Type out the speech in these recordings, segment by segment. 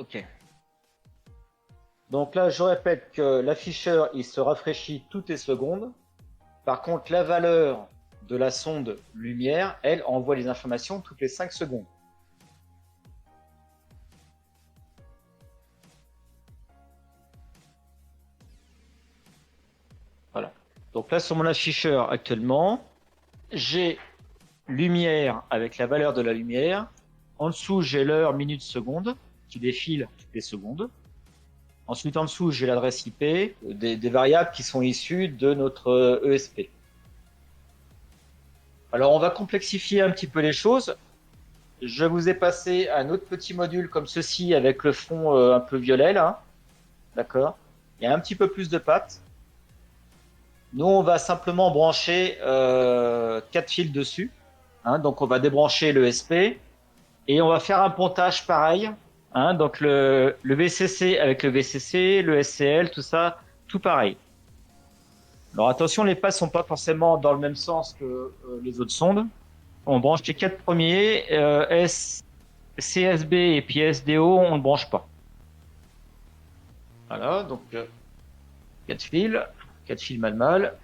Ok. Donc là, je répète que l'afficheur, il se rafraîchit toutes les secondes. Par contre, la valeur de la sonde lumière, elle, envoie les informations toutes les 5 secondes. Voilà. Donc là, sur mon afficheur actuellement, j'ai lumière avec la valeur de la lumière. En dessous, j'ai l'heure, minute, seconde qui défile toutes les secondes. Ensuite, en dessous, j'ai l'adresse IP, des variables qui sont issues de notre ESP. Alors, on va complexifier un petit peu les choses. Je vous ai passé un autre petit module comme ceci avec le fond un peu violet là. D'accord. Il y a un petit peu plus de pattes. Nous, on va simplement brancher 4 fils dessus. Hein, donc, on va débrancher le SP et on va faire un pontage pareil. Hein, donc, le VCC avec le VCC, le SCL, tout ça, tout pareil. Alors, attention, les pattes sont pas forcément dans le même sens que les autres sondes. On branche les 4 premiers. CSB et puis SDO, on ne branche pas. Voilà, donc 4 fils, 4 fils mal.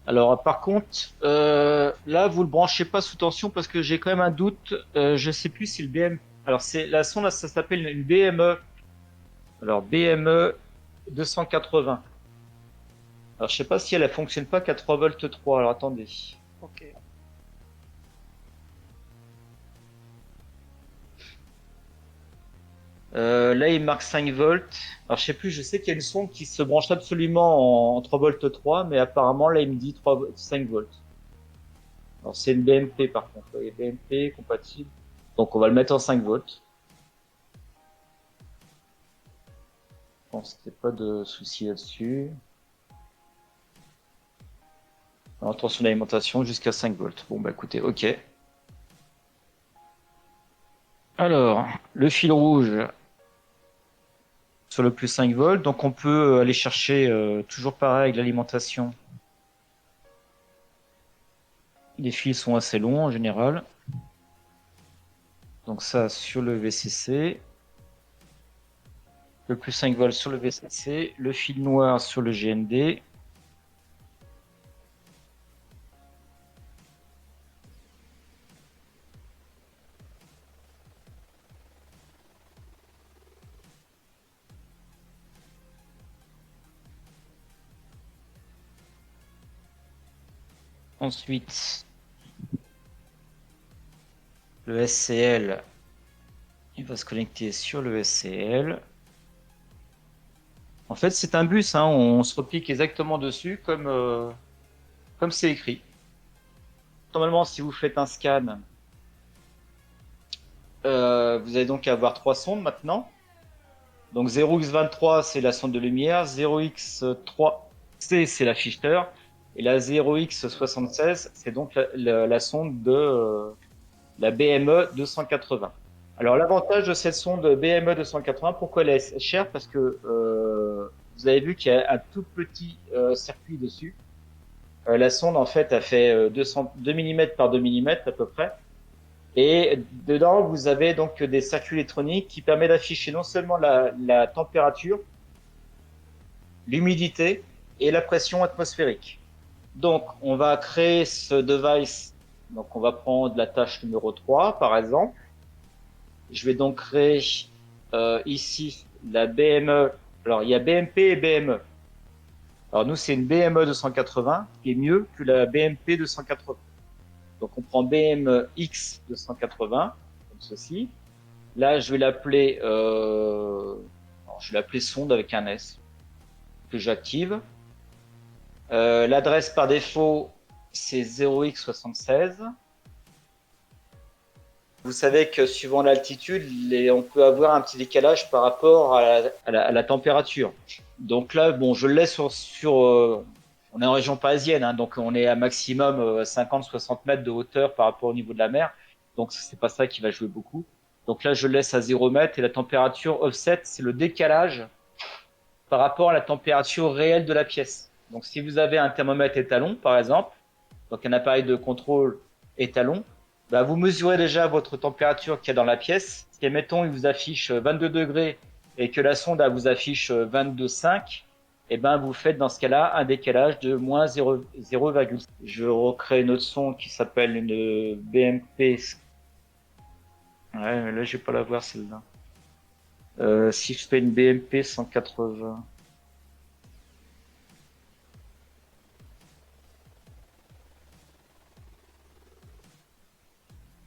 Alors par contre, là vous le branchez pas sous tension parce que j'ai quand même un doute. Je sais plus si le BM. Alors c'est la sonde là, ça s'appelle une BME. Alors BME 280. Alors je sais pas si elle fonctionne pas qu'à 3 volts 3. Alors attendez. Ok. Là il marque 5 volts. Alors je sais plus. Je sais qu'il y a une sonde qui se branche absolument en 3 volts 3, mais apparemment là il me dit 5 volts. Alors c'est une BMP par contre, oui, BMP compatible. Donc on va le mettre en 5 volts. Je pense qu'il n'y a pas de souci là-dessus. Alors, attention d'alimentation jusqu'à 5 volts. Bon bah écoutez, ok. Alors, le fil rouge sur le plus 5 volts. Donc on peut aller chercher toujours pareil avec l'alimentation. Les fils sont assez longs en général. Donc ça sur le VCC. Le plus 5 volts sur le VCC. Le fil noir sur le GND. Ensuite, le SCL, il va se connecter sur le SCL. En fait, c'est un bus, hein, on se replique exactement dessus comme c'est écrit. Normalement, si vous faites un scan, vous allez donc avoir 3 sondes maintenant. Donc 0x23, c'est la sonde de lumière, 0x3C, c'est l'afficheur, et la 0x76, c'est donc la sonde de la BME 280. Alors l'avantage de cette sonde BME 280, pourquoi elle est chère? Parce que vous avez vu qu'il y a un tout petit circuit dessus. La sonde en fait a fait 2 mm par 2 mm à peu près. Et dedans, vous avez donc des circuits électroniques qui permettent d'afficher non seulement la température, l'humidité et la pression atmosphérique. Donc, on va créer ce device. Donc, on va prendre la tâche numéro 3, par exemple. Je vais donc créer ici la BME. Alors, il y a BMP et BME. Alors, nous, c'est une BME 280 qui est mieux que la BMP 280. Donc, on prend BMX 280, comme ceci. Là, je vais l'appeler sonde avec un S que j'active. L'adresse par défaut, c'est 0x76. Vous savez que suivant l'altitude, on peut avoir un petit décalage par rapport à la température. Donc là, bon, je le laisse on est en région parisienne, hein, donc on est à maximum 50-60 mètres de hauteur par rapport au niveau de la mer. Donc c'est pas ça qui va jouer beaucoup. Donc là, je le laisse à 0 mètre et la température offset, c'est le décalage par rapport à la température réelle de la pièce. Donc si vous avez un thermomètre étalon, par exemple, donc un appareil de contrôle étalon, Bah, vous mesurez déjà votre température qu'il y a dans la pièce. Si, mettons, il vous affiche 22 degrés et que la sonde elle vous affiche 22,5, et ben, vous faites dans ce cas-là un décalage de moins 0,5. Je recrée une autre sonde qui s'appelle une BMP. Ouais, mais là, je vais pas la voir celle-là. Si je fais une BMP 180.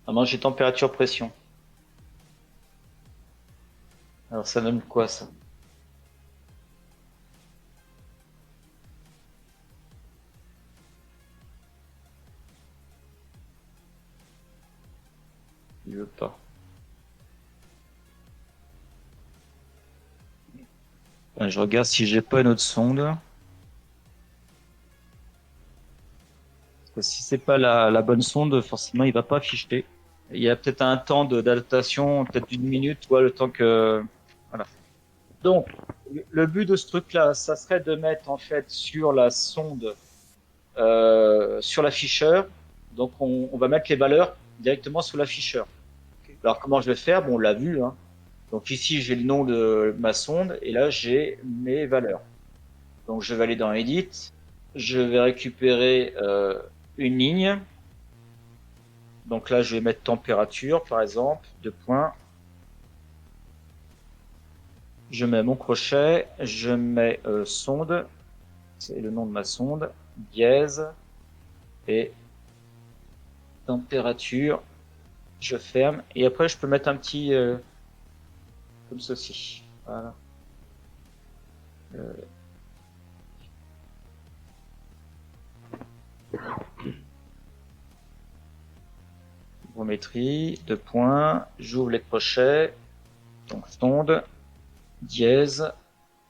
Ah non, j'ai température-pression. Alors ça donne quoi ça? Il veut pas. Je regarde si j'ai pas une autre sonde. Parce que si c'est pas la bonne sonde, forcément il va pas afficher. Il y a peut-être un temps d'adaptation, peut-être d'une minute, tu vois, le temps que. Voilà. Donc, le but de ce truc-là, ça serait de mettre en fait sur la sonde, sur l'afficheur. Donc, on va mettre les valeurs directement sur l'afficheur. Alors, comment je vais faire? Bon, on l'a vu, hein. Donc ici, j'ai le nom de ma sonde et là, j'ai mes valeurs. Donc je vais aller dans Edit, je vais récupérer une ligne. Donc là, je vais mettre température, par exemple, deux points. Je mets mon crochet, je mets sonde, c'est le nom de ma sonde, dièse et température. Je ferme et après, je peux mettre un petit comme ceci. Voilà. Euh, Hygrométrie, deux points, j'ouvre les crochets, donc sonde, dièse,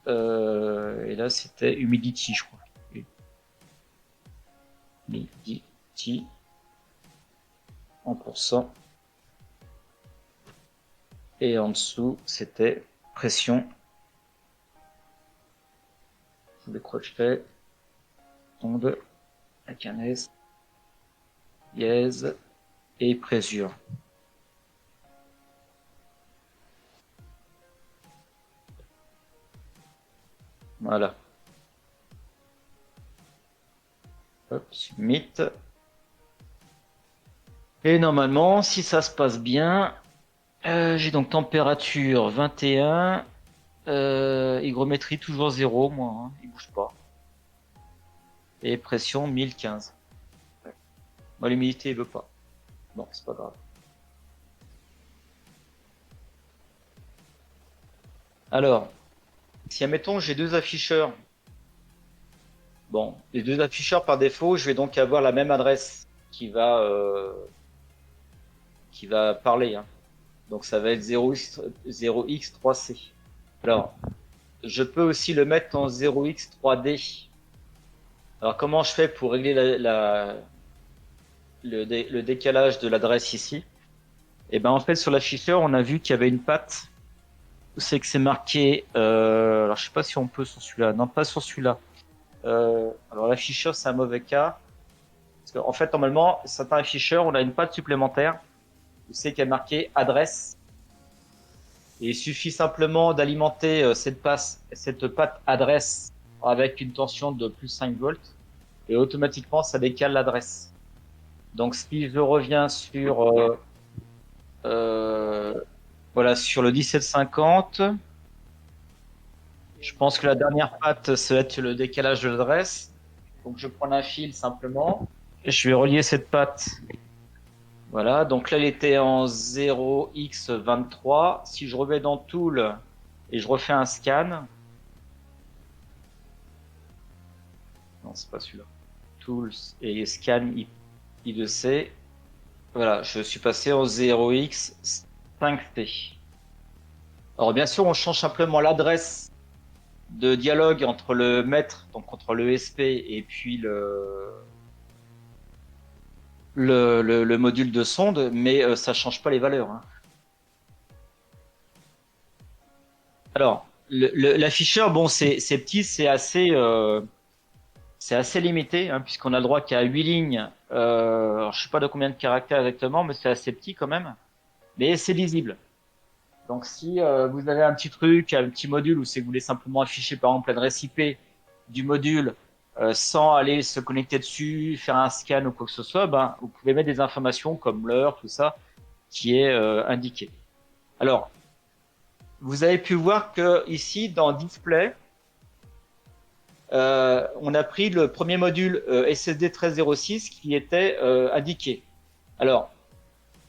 et là c'était humidity, je crois. Humidity en pourcent. Et en dessous c'était pression. Je crochets, sonde, avec un S, dièse et présure. Voilà. Hop, submit. Et normalement, si ça se passe bien, j'ai donc température 21, hygrométrie toujours 0, moi, hein, il bouge pas. Et pression 1015. Moi, l'humidité, il veut pas. Bon, c'est pas grave. Alors, si admettons j'ai deux afficheurs, bon, les deux afficheurs par défaut, je vais donc avoir la même adresse qui va parler, hein. Donc ça va être 0x3c. Alors, je peux aussi le mettre en 0x3d. Alors comment je fais pour régler le décalage de l'adresse ici? Et ben en fait sur l'afficheur on a vu qu'il y avait une patte. C'est que c'est marqué. Alors je sais pas si on peut sur celui-là. Non, pas sur celui-là. Alors l'afficheur c'est un mauvais cas. Parce qu'en fait normalement certains afficheurs on a une patte supplémentaire. C'est qu'il y a marqué adresse. Et il suffit simplement d'alimenter cette patte adresse avec une tension de plus 5 volts et automatiquement ça décale l'adresse. Donc si je reviens sur euh, voilà sur le 1750, je pense que la dernière patte ça va être le décalage de l'adresse. Donc je prends un fil simplement et je vais relier cette patte. Voilà, donc là elle était en 0x23. Si je reviens dans Tool et je refais un scan, non c'est pas celui-là. Tools et scan I2C. Voilà, je suis passé en 0x5t. Alors bien sûr, on change simplement l'adresse de dialogue entre le maître, donc entre le SP et puis le module de sonde, mais ça change pas les valeurs, hein. Alors, l'afficheur, bon, c'est petit, c'est assez, c'est assez limité, hein, puisqu'on a le droit qu'à 8 lignes. Alors, je sais pas de combien de caractères exactement, mais c'est assez petit quand même. Mais c'est lisible. Donc si vous avez un petit truc, un petit module où c'est que vous voulez simplement afficher par exemple l'adresse IP du module sans aller se connecter dessus, faire un scan ou quoi que ce soit, ben, vous pouvez mettre des informations comme l'heure, tout ça, qui est indiqué. Alors, vous avez pu voir que ici dans Display, on a pris le premier module SSD 1306 qui était indiqué. Alors,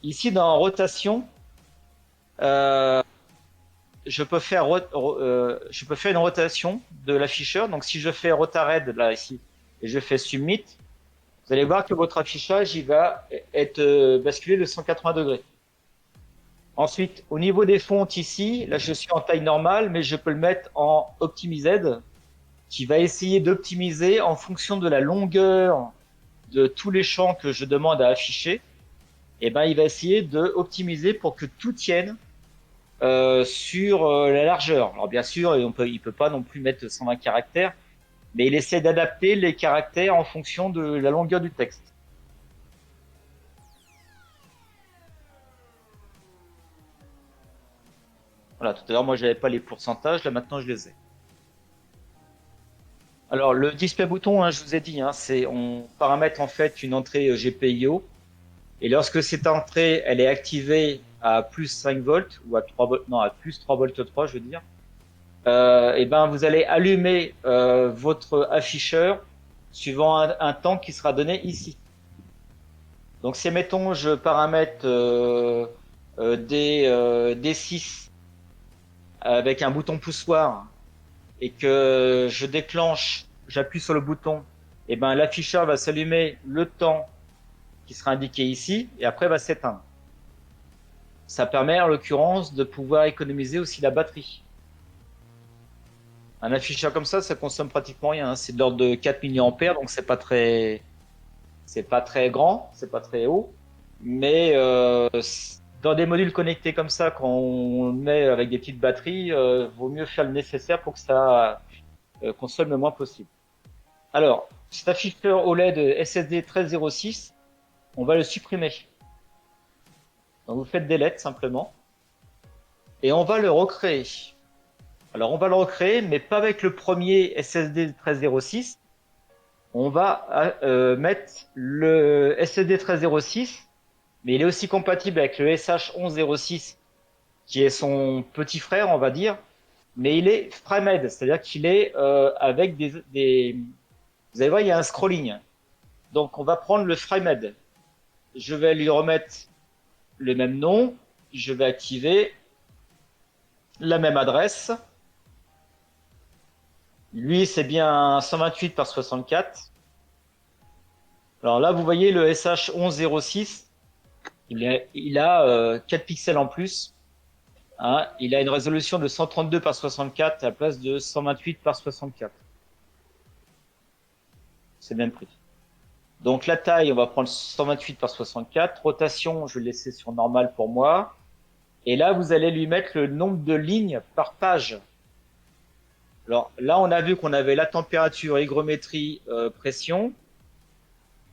ici dans Rotation, euh, je peux faire une rotation de l'afficheur. Donc, si je fais Rotared là ici et je fais Submit, vous allez voir que votre affichage il va être basculé de 180 degrés. Ensuite, au niveau des fontes ici, là je suis en taille normale, mais je peux le mettre en Optimized, qui va essayer d'optimiser en fonction de la longueur de tous les champs que je demande à afficher. Et ben, il va essayer de optimiser pour que tout tienne sur la largeur. Alors bien sûr, il peut pas non plus mettre 120 caractères, mais il essaie d'adapter les caractères en fonction de la longueur du texte. Voilà, tout à l'heure, moi, j'avais pas les pourcentages, là maintenant, je les ai. Alors, le display bouton, hein, je vous ai dit, hein, on paramètre en fait une entrée GPIO, et lorsque cette entrée, elle est activée à plus 5 volts, ou à 3 volts, non, à plus 3 volts 3, je veux dire, et ben, vous allez allumer votre afficheur suivant un temps qui sera donné ici. Donc si mettons je paramètre D6 avec un bouton poussoir et que je déclenche, j'appuie sur le bouton, et ben l'afficheur va s'allumer le temps qui sera indiqué ici et après va s'éteindre. Ça permet en l'occurrence de pouvoir économiser aussi la batterie. Un afficheur comme ça consomme pratiquement rien, hein. C'est de l'ordre de 4 mAh, donc c'est pas très grand, c'est pas très haut, mais dans des modules connectés comme ça, quand on le met avec des petites batteries, vaut mieux faire le nécessaire pour que ça consomme le moins possible. Alors, cet afficheur OLED SSD 1306, on va le supprimer. Donc vous faites delete simplement, et on va le recréer. Alors on va le recréer, mais pas avec le premier SSD 1306. On va mettre le SSD 1306, mais il est aussi compatible avec le SH1106, qui est son petit frère, on va dire, mais il est framed, c'est-à-dire qu'il est avec Vous allez voir, il y a un scrolling. Donc, on va prendre le framed. Je vais lui remettre le même nom. Je vais activer la même adresse. Lui, c'est bien 128 par 64. Alors là, vous voyez le SH1106. Il a 4 pixels en plus. Hein, il a une résolution de 132 par 64 à la place de 128 par 64. C'est le même prix. Donc la taille, on va prendre 128 par 64. Rotation, je vais le laisser sur normal pour moi. Et là, vous allez lui mettre le nombre de lignes par page. Alors là, on a vu qu'on avait la température, hygrométrie, pression.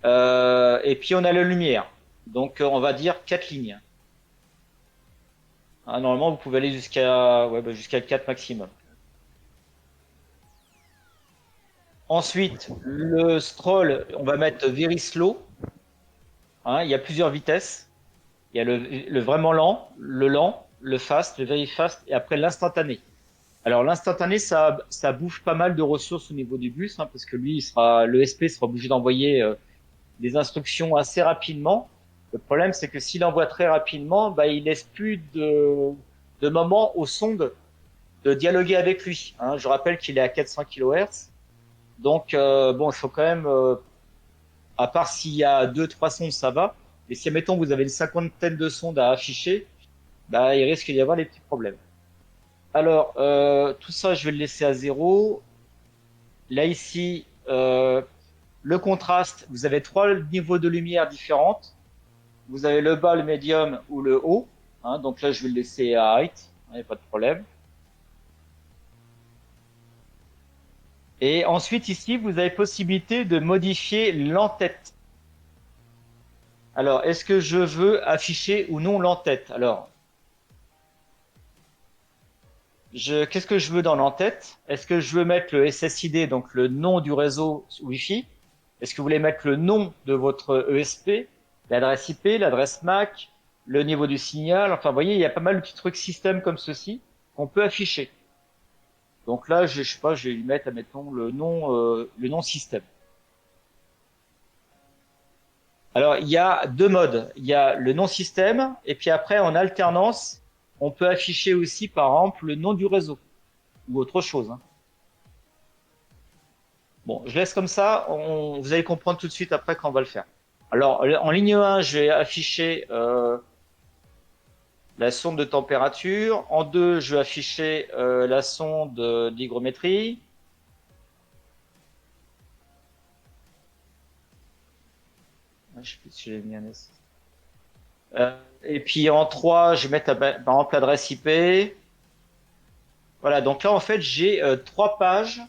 Et puis on a la lumière. Donc on va dire 4 lignes. Hein, normalement, vous pouvez aller jusqu'à 4 maximum. Ensuite, le scroll, on va mettre very slow. Hein, il y a plusieurs vitesses. Il y a le vraiment lent, le fast, le very fast, et après l'instantané. Alors l'instantané, ça bouffe pas mal de ressources au niveau du bus, hein, parce que lui, l'ESP sera obligé d'envoyer des instructions assez rapidement. Le problème, c'est que s'il envoie très rapidement, bah, il laisse plus de moments aux sondes de dialoguer avec lui. Hein. Je rappelle qu'il est à 400 kHz. Donc, bon, il faut quand même, à part s'il y a deux, trois sondes, ça va. Mais si, admettons, vous avez une cinquantaine de sondes à afficher, bah, il risque d'y avoir des petits problèmes. Alors, tout ça, je vais le laisser à zéro. Là, ici, le contraste, vous avez trois niveaux de lumière différentes. Vous avez le bas, le médium ou le haut. Hein, donc là, je vais le laisser à height. Il n'y a pas de problème. Et ensuite, ici, vous avez possibilité de modifier l'entête. Alors, est-ce que je veux afficher ou non l'entête? Alors, qu'est-ce que je veux dans l'entête? Est-ce que je veux mettre le SSID, donc le nom du réseau Wi-Fi? Est-ce que vous voulez mettre le nom de votre ESP, l'adresse IP, l'adresse MAC, le niveau du signal? Enfin, vous voyez, il y a pas mal de petits trucs système comme ceci qu'on peut afficher. Donc là, je sais pas, je vais lui mettre, admettons, le nom système. Alors, il y a deux modes. Il y a le nom système, et puis après, en alternance, on peut afficher aussi, par exemple, le nom du réseau ou autre chose, hein. Bon, je laisse comme ça. Vous allez comprendre tout de suite après quand on va le faire. Alors, en ligne 1, je vais afficher la sonde de température. En 2, je vais afficher la sonde d'hygrométrie. Je sais plus si j'ai mis un S. Et puis en 3, je vais mettre par exemple l'adresse IP. Voilà, donc là en fait j'ai 3 pages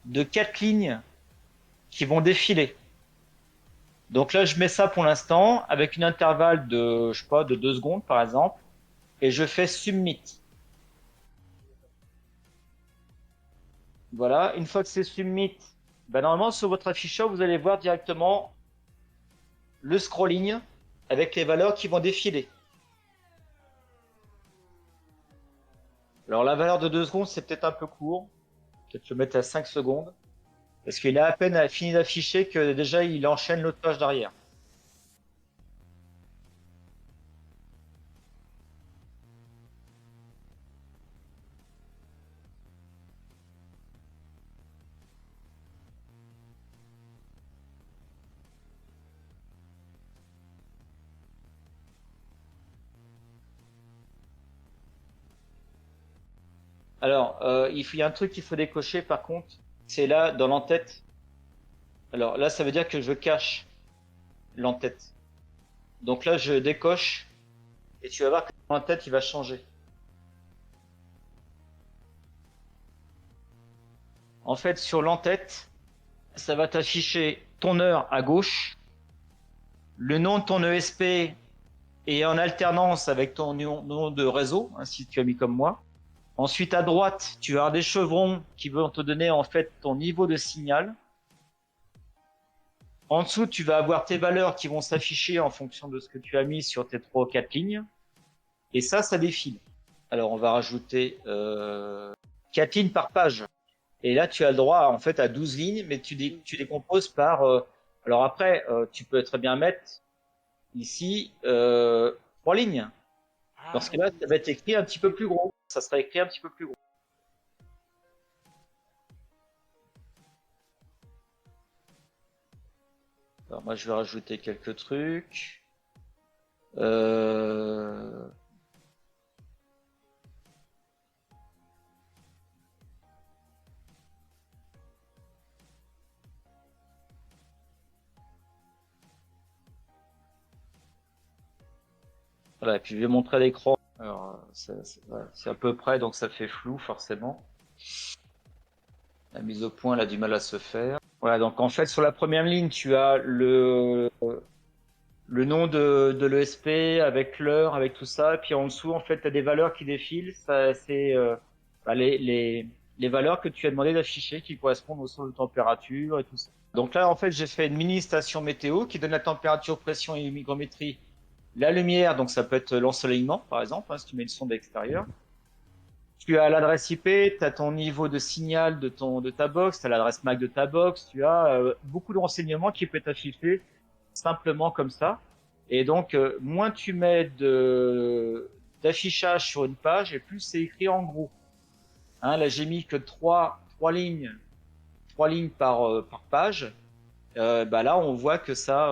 de 4 lignes qui vont défiler. Donc là je mets ça pour l'instant avec une intervalle de, je sais pas, de 2 secondes par exemple, et je fais submit. Voilà, une fois que c'est submit, ben normalement sur votre afficheur vous allez voir directement le scrolling avec les valeurs qui vont défiler. Alors la valeur de 2 secondes c'est peut-être un peu court, peut-être le mettre à 5 secondes. Parce qu'il a à peine fini d'afficher que déjà il enchaîne l'autre page derrière. Alors, il y a un truc qu'il faut décocher par contre, c'est là dans l'entête. Alors là, ça veut dire que je cache l'entête. Donc là, je décoche et tu vas voir que l'entête il va changer. En fait, sur l'entête, ça va t'afficher ton heure à gauche, le nom de ton ESP et en alternance avec ton nom de réseau, hein, si tu as mis comme moi. Ensuite, à droite, tu vas avoir des chevrons qui vont te donner en fait ton niveau de signal. En dessous, tu vas avoir tes valeurs qui vont s'afficher en fonction de ce que tu as mis sur tes 3 ou 4 lignes. Et ça défile. Alors, on va rajouter 4 lignes par page. Et là, tu as le droit en fait à 12 lignes, mais tu décomposes par... alors après, tu peux très bien mettre ici 3 lignes. Dans ce cas-là, ça va être écrit un petit peu plus gros. Ça sera écrit un petit peu plus gros. Alors moi, je vais rajouter quelques trucs. Euh... Voilà, et puis je vais montrer à l'écran. Alors, voilà, c'est à peu près, donc ça fait flou forcément. La mise au point, elle a du mal à se faire. Voilà, donc en fait, sur la première ligne, tu as le nom de l'ESP avec l'heure, avec tout ça. Et puis en dessous, en fait, tu as des valeurs qui défilent. Ça, c'est bah, les valeurs que tu as demandé d'afficher qui correspondent au sol de température et tout ça. Donc là, en fait, j'ai fait une mini station météo qui donne la température, pression et hygrométrie. La lumière, donc ça peut être l'ensoleillement, par exemple, hein, si tu mets une sonde extérieure. Tu as l'adresse IP, tu as ton niveau de signal de ta box, tu as l'adresse MAC de ta box, tu as beaucoup de renseignements qui peuvent être affichés simplement comme ça. Et donc, moins tu mets d'affichage sur une page, et plus c'est écrit en gros. Hein, là, j'ai mis que trois lignes par page. Bah là, on voit que ça,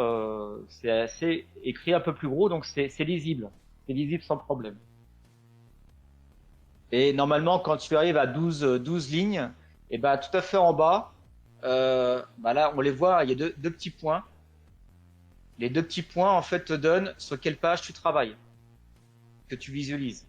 c'est assez écrit un peu plus gros, donc c'est lisible. C'est lisible sans problème. Et normalement, quand tu arrives à 12 lignes, et ben tout à fait en bas, bah là, on les voit, il y a deux petits points. Les 2 petits points, en fait, te donnent sur quelle page tu travailles, que tu visualises.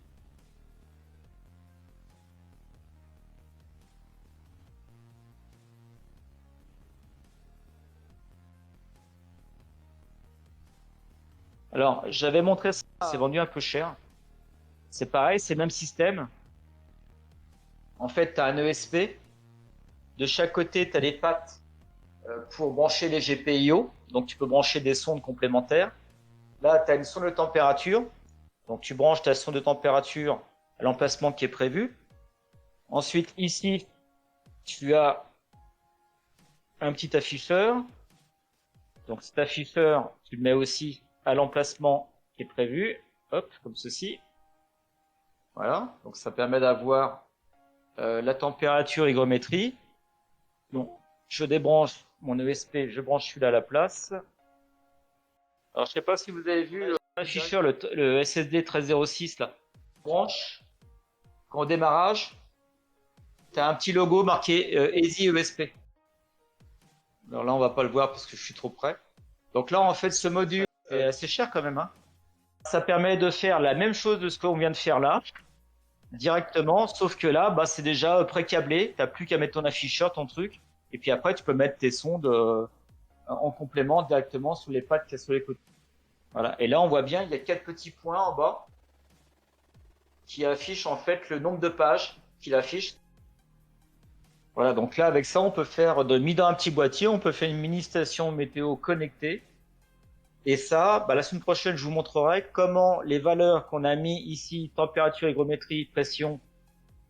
Alors, j'avais montré ça, c'est vendu un peu cher. C'est pareil, c'est le même système. En fait, tu as un ESP. De chaque côté, tu as des pattes pour brancher les GPIO. Donc, tu peux brancher des sondes complémentaires. Là, tu as une sonde de température. Donc, tu branches ta sonde de température à l'emplacement qui est prévu. Ensuite, ici, tu as un petit afficheur. Donc, cet afficheur, tu le mets aussi à l'emplacement qui est prévu. Hop, comme ceci. Voilà. Donc, ça permet d'avoir la température hygrométrie. Donc, je débranche mon ESP, je branche celui-là à la place. Alors, je sais pas si vous avez vu l'afficheur, le SSD 1306 là. Branche. Au démarrage, tu as un petit logo marqué Easy ESP. Alors là, on va pas le voir parce que je suis trop près. Donc là, en fait, ce module est assez cher quand même. Hein. Ça permet de faire la même chose de ce qu'on vient de faire là, directement, sauf que là, bah, c'est déjà pré-câblé. T'as plus qu'à mettre ton afficheur, ton truc. Et puis après, tu peux mettre tes sondes en complément directement sur les pattes qu'il y a sur les côtés. Voilà. Et là, on voit bien, il y a 4 petits points en bas qui affichent en fait le nombre de pages qu'il affiche. Voilà, donc là, avec ça, on peut faire mis dans un petit boîtier, on peut faire une mini station météo connectée. Et ça, bah, la semaine prochaine, je vous montrerai comment les valeurs qu'on a mis ici, température, hygrométrie, pression,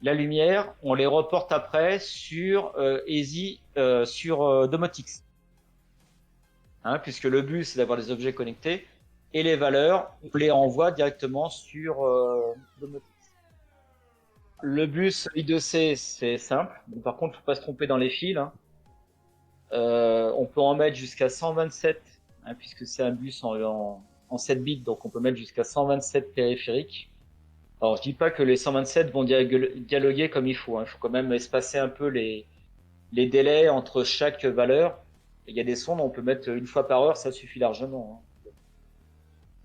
la lumière, on les reporte après sur Easy, sur Domotix. Hein, puisque le but, c'est d'avoir des objets connectés. Et les valeurs, on les renvoie directement sur Domotix. Le bus I2C, c'est simple. Bon, par contre, il ne faut pas se tromper dans les fils. Hein. On peut en mettre jusqu'à 127, hein, puisque c'est un bus en 7 bits, donc on peut mettre jusqu'à 127 périphériques. Alors, je dis pas que les 127 vont dialoguer comme il faut. Hein. Il faut quand même espacer un peu les délais entre chaque valeur. Il y a des sondes, on peut mettre une fois par heure, ça suffit largement.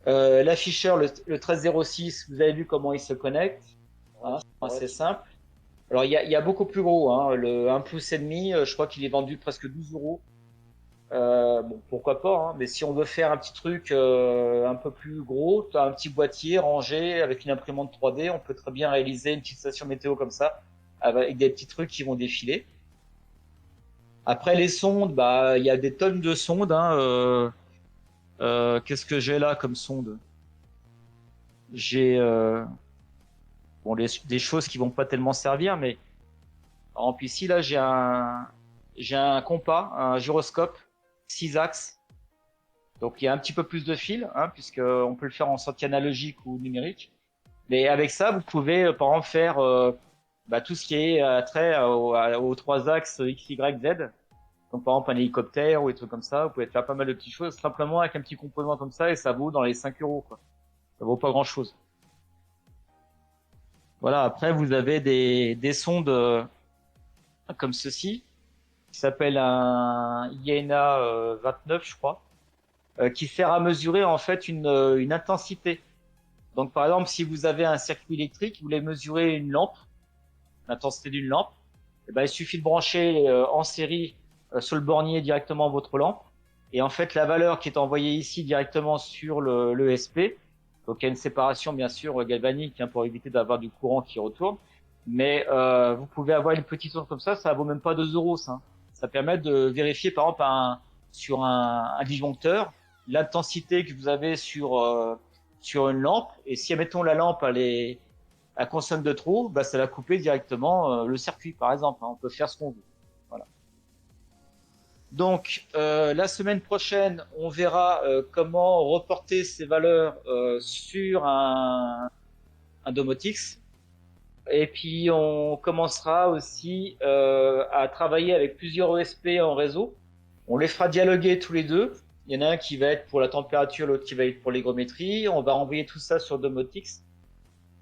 Hein. L'afficheur, le 1306, vous avez vu comment il se connecte. Hein, c'est assez simple. Alors, il y a beaucoup plus gros. Hein. Le 1,5 pouces, je crois qu'il est vendu presque 12 euros. Bon, pourquoi pas, hein, mais si on veut faire un petit truc un peu plus gros, tu as un petit boîtier rangé avec une imprimante 3D, on peut très bien réaliser une petite station météo comme ça, avec des petits trucs qui vont défiler. Après les sondes, bah il y a des tonnes de sondes. Hein, qu'est-ce que j'ai là comme sonde? J'ai bon des choses qui vont pas tellement servir, mais par exemple ici là j'ai un compas, un gyroscope 6 axes. Donc il y a un petit peu plus de fil, hein, puisque on peut le faire en sortie analogique ou numérique. Mais avec ça, vous pouvez par exemple faire bah, tout ce qui est trait aux 3 axes X, Y, Z. Donc par exemple un hélicoptère ou des trucs comme ça. Vous pouvez faire pas mal de petites choses simplement avec un petit composant comme ça et ça vaut dans les 5 euros. Quoi. Ça vaut pas grand chose. Voilà. Après vous avez des sondes comme ceci, qui s'appelle un IENA 29, je crois. Qui sert à mesurer en fait une intensité. Donc par exemple, si vous avez un circuit électrique, vous voulez mesurer une lampe, l'intensité d'une lampe, eh ben, il suffit de brancher en série sur le bornier directement votre lampe. Et en fait, la valeur qui est envoyée ici directement sur le SP, donc il y a une séparation bien sûr galvanique hein, pour éviter d'avoir du courant qui retourne. Mais vous pouvez avoir une petite onde comme ça vaut même pas 2 euros. Ça permet de vérifier par exemple sur un disjoncteur l'intensité que vous avez sur une lampe. Et si admettons la lampe elle consomme de trop, bah ça va couper directement le circuit par exemple. Hein. On peut faire ce qu'on veut. Voilà. Donc la semaine prochaine, on verra comment reporter ces valeurs sur un Domotix. Et puis on commencera aussi à travailler avec plusieurs ESP en réseau. On les fera dialoguer tous les deux. Il y en a un qui va être pour la température, l'autre qui va être pour l'hygrométrie. On va renvoyer tout ça sur Domotix.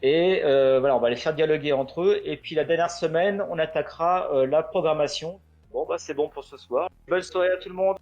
Et voilà, on va les faire dialoguer entre eux. Et puis la dernière semaine, on attaquera la programmation. Bon, bah c'est bon pour ce soir. Bonne soirée à tout le monde.